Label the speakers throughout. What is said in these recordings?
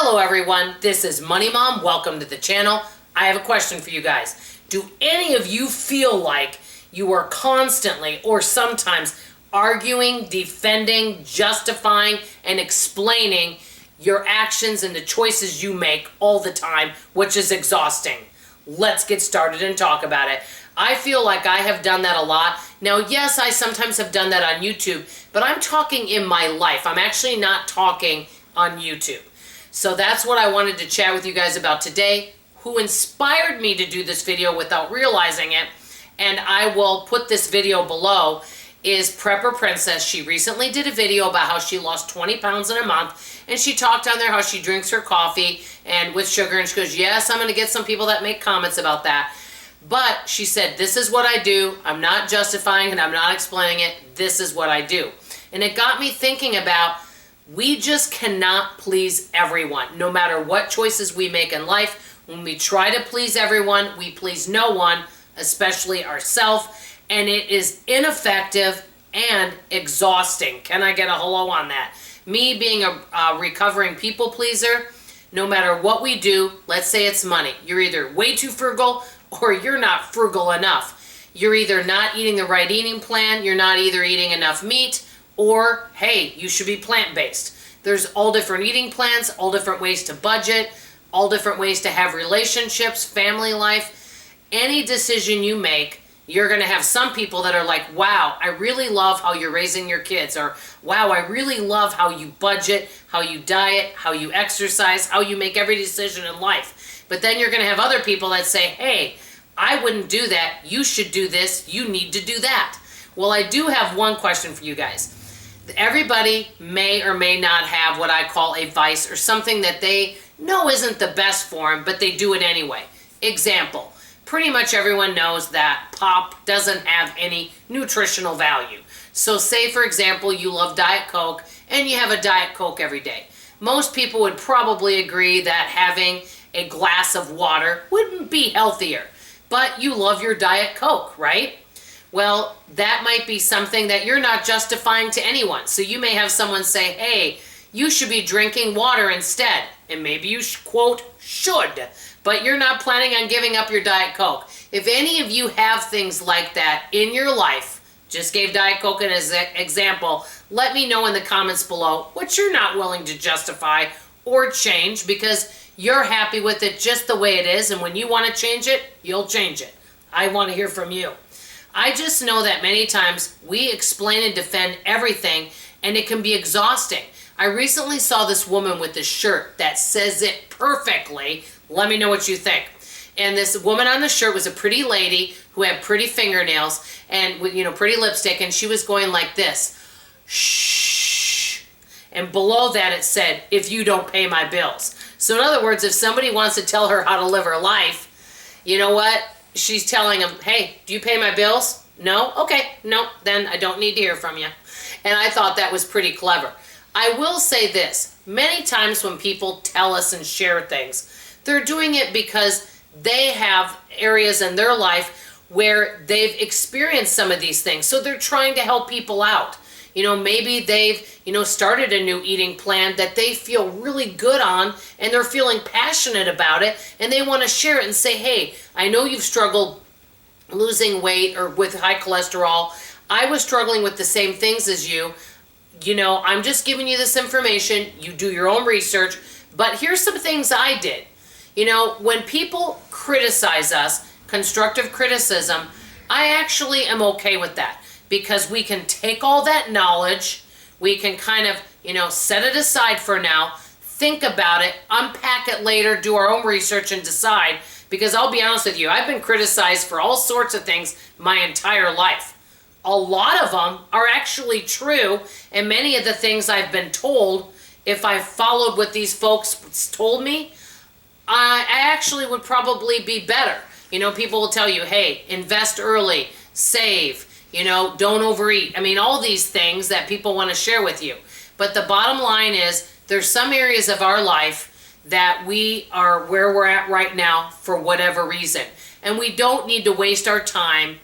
Speaker 1: Hello everyone, this is Money Mom. Welcome to the channel. I have a question for you guys. Do any of you feel like you are constantly or sometimes arguing, defending, justifying, and explaining your actions and the choices you make all the time, which is exhausting? Let's get started and talk about it. I feel like I have done that a lot. Now, yes, I sometimes have done that on YouTube, but I'm talking in my life. I'm actually not talking on YouTube. So that's what I wanted to chat with you guys about today. Who inspired me to do this video without realizing it, and I will put this video below, is Prepper Princess. She recently did a video about how she lost 20 pounds in a month, and she talked on there how she drinks her coffee and with sugar, and she goes, yes, I'm going to get some people that make comments about that. But she said, this is what I do. I'm not justifying and I'm not explaining it. This is what I do. And it got me thinking about, we just cannot please everyone. No matter what choices we make in life, when we try to please everyone, we please no one, especially ourselves, and it is ineffective and exhausting. Can I get a hello on that? Me being a recovering people pleaser, no matter what we do, let's say it's money. You're either way too frugal or you're not frugal enough. You're either not eating the right eating plan, you're not either eating enough meat, or, hey, you should be plant-based. There's all different eating plans, all different ways to budget, all different ways to have relationships, family life. Any decision you make, you're going to have some people that are like, wow, I really love how you're raising your kids, or wow, I really love how you budget, how you diet, how you exercise, how you make every decision in life. But then you're going to have other people that say, hey, I wouldn't do that. You should do this. You need to do that. Well, I do have one question for you guys. Everybody may or may not have what I call a vice, or something that they know isn't the best for them, but they do it anyway. Example, pretty much everyone knows that pop doesn't have any nutritional value. So say, for example, you love Diet Coke and you have a Diet Coke every day. Most people would probably agree that having a glass of water wouldn't be healthier, but you love your Diet Coke, right? Well, that might be something that you're not justifying to anyone. So you may have someone say, hey, you should be drinking water instead. And maybe you, quote, should, but you're not planning on giving up your Diet Coke. If any of you have things like that in your life, just gave Diet Coke as an example, let me know in the comments below what you're not willing to justify or change, because you're happy with it just the way it is. And when you want to change it, you'll change it. I want to hear from you. I just know that many times we explain and defend everything, and it can be exhausting. I recently saw this woman with a shirt that says it perfectly. Let me know what you think. And this woman on the shirt was a pretty lady who had pretty fingernails and, with, pretty lipstick, and she was going like this. Shh. And below that it said, if you don't pay my bills. So in other words, if somebody wants to tell her how to live her life, you know what? She's telling them, hey, do you pay my bills? No? Okay, no, then I don't need to hear from you. And I thought that was pretty clever. I will say this, many times when people tell us and share things, they're doing it because they have areas in their life where they've experienced some of these things. So they're trying to help people out. Maybe they've, started a new eating plan that they feel really good on, and they're feeling passionate about it, and they want to share it and say, hey, I know you've struggled losing weight or with high cholesterol. I was struggling with the same things as you. I'm just giving you this information. You do your own research, but here's some things I did. When people criticize us, constructive criticism, I actually am okay with that, because we can take all that knowledge, we can kind of, set it aside for now, think about it, unpack it later, do our own research and decide, because I'll be honest with you, I've been criticized for all sorts of things my entire life. A lot of them are actually true, and many of the things I've been told, if I followed what these folks told me, I actually would probably be better. People will tell you, hey, invest early, save, don't overeat. All these things that people want to share with you. But the bottom line is, there's some areas of our life that we are where we're at right now for whatever reason. And we don't need to waste our time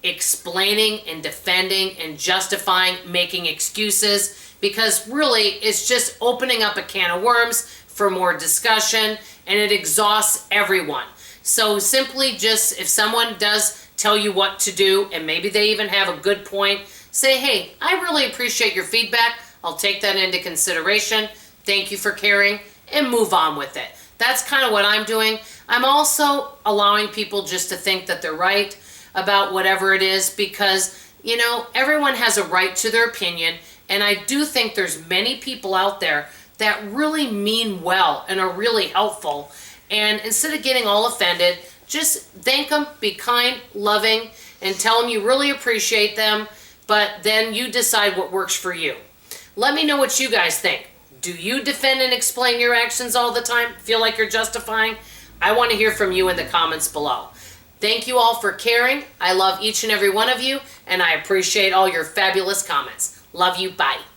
Speaker 1: explaining and defending and justifying, making excuses, because really it's just opening up a can of worms for more discussion, and it exhausts everyone. So simply just, if someone does tell you what to do, and maybe they even have a good point, say, hey, I really appreciate your feedback. I'll take that into consideration. Thank you for caring, and move on with it. That's kind of what I'm doing. I'm also allowing people just to think that they're right about whatever it is, because, you know, everyone has a right to their opinion, and I do think there's many people out there that really mean well and are really helpful. And instead of getting all offended, just thank them, be kind, loving, and tell them you really appreciate them, but then you decide what works for you. Let me know what you guys think. Do you defend and explain your actions all the time? Feel like you're justifying? I want to hear from you in the comments below. Thank you all for caring. I love each and every one of you, and I appreciate all your fabulous comments. Love you. Bye.